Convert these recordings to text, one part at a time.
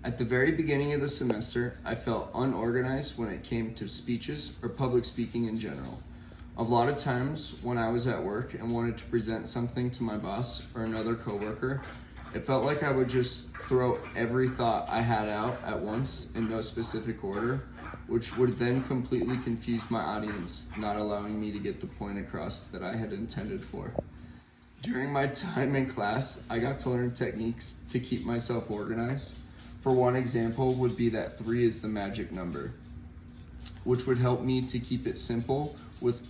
At the very beginning of the semester, I felt unorganized when it came to speeches or public speaking in general. A lot of times when I was at work and wanted to present something to my boss or another coworker, it felt like I would just throw every thought I had out at once in no specific order, which would then completely confuse my audience, not allowing me to get the point across that I had intended for. During my time in class, I got to learn techniques to keep myself organized. For one example would be that 3 is the magic number, which would help me to keep it simple with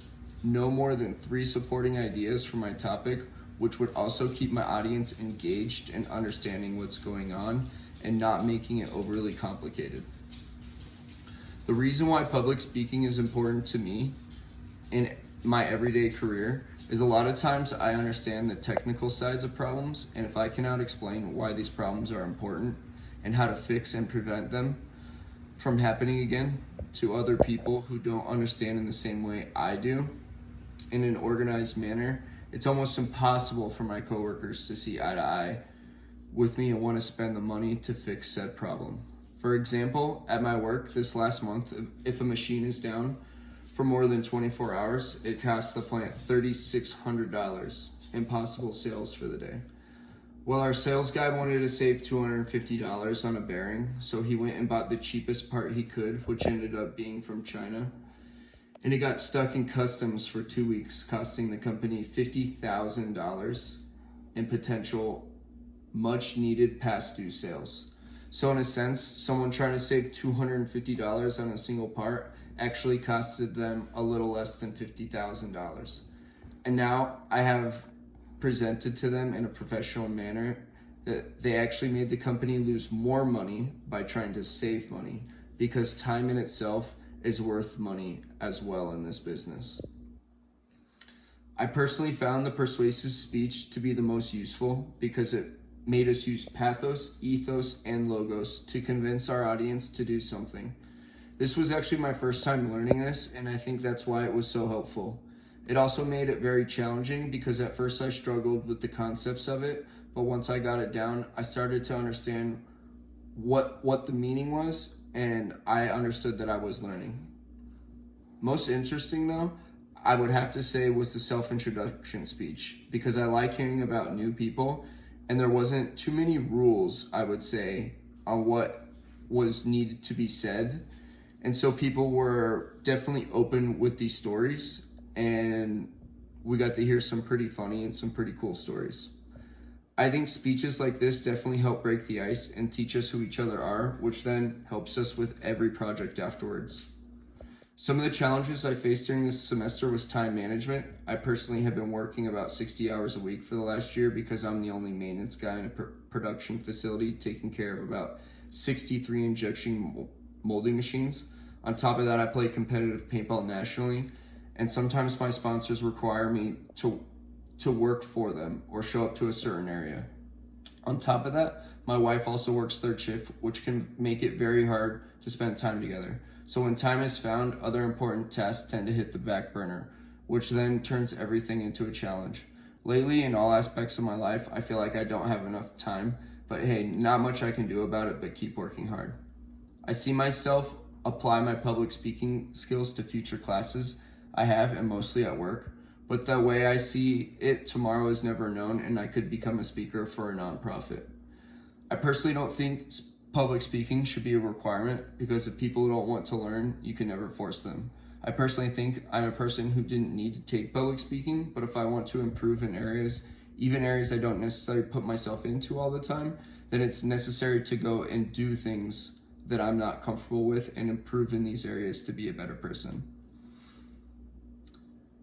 no more than 3 supporting ideas for my topic, which would also keep my audience engaged and understanding what's going on and not making it overly complicated. The reason why public speaking is important to me in my everyday career is a lot of times I understand the technical sides of problems, and if I cannot explain why these problems are important and how to fix and prevent them from happening again to other people who don't understand in the same way I do in an organized manner, it's almost impossible for my coworkers to see eye to eye with me and want to spend the money to fix said problem. For example, at my work this last month, if a machine is down for more than 24 hours, it costs the plant $3,600 in possible sales for the day. Well, our sales guy wanted to save $250 on a bearing, so he went and bought the cheapest part he could, which ended up being from China. And it got stuck in customs for 2 weeks, costing the company $50,000 in potential much needed past due sales. So in a sense, someone trying to save $250 on a single part actually costed them a little less than $50,000. And now I have presented to them in a professional manner that they actually made the company lose more money by trying to save money, because time in itself is worth money as well in this business. I personally found the persuasive speech to be the most useful because it made us use pathos, ethos, and logos to convince our audience to do something. This was actually my first time learning this, and I think that's why it was so helpful. It also made it very challenging because at first I struggled with the concepts of it, but once I got it down, I started to understand what the meaning was, and I understood that I was learning. Most interesting though, I would have to say, was the self-introduction speech, because I like hearing about new people, and there wasn't too many rules, I would say, on what was needed to be said. And so people were definitely open with these stories, and we got to hear some pretty funny and some pretty cool stories. I think speeches like this definitely help break the ice and teach us who each other are, which then helps us with every project afterwards. Some of the challenges I faced during this semester was time management. I personally have been working about 60 hours a week for the last year because I'm the only maintenance guy in a production facility taking care of about 63 injection molding machines. On top of that, I play competitive paintball nationally, and sometimes my sponsors require me to work for them or show up to a certain area. On top of that, my wife also works third shift, which can make it very hard to spend time together. So when time is found, other important tasks tend to hit the back burner, which then turns everything into a challenge. Lately, in all aspects of my life, I feel like I don't have enough time, but hey, not much I can do about it but keep working hard. I see myself apply my public speaking skills to future classes I have, and mostly at work. But the way I see it, tomorrow is never known, and I could become a speaker for a nonprofit. I personally don't think public speaking should be a requirement, because if people don't want to learn, you can never force them. I personally think I'm a person who didn't need to take public speaking, but if I want to improve in areas, even areas I don't necessarily put myself into all the time, then it's necessary to go and do things that I'm not comfortable with and improve in these areas to be a better person.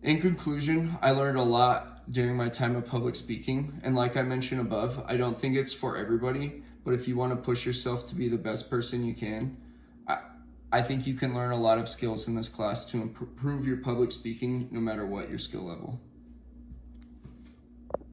In conclusion, I learned a lot during my time of public speaking, and like I mentioned above, I don't think it's for everybody, but if you want to push yourself to be the best person you can, I think you can learn a lot of skills in this class to improve your public speaking no matter what your skill level.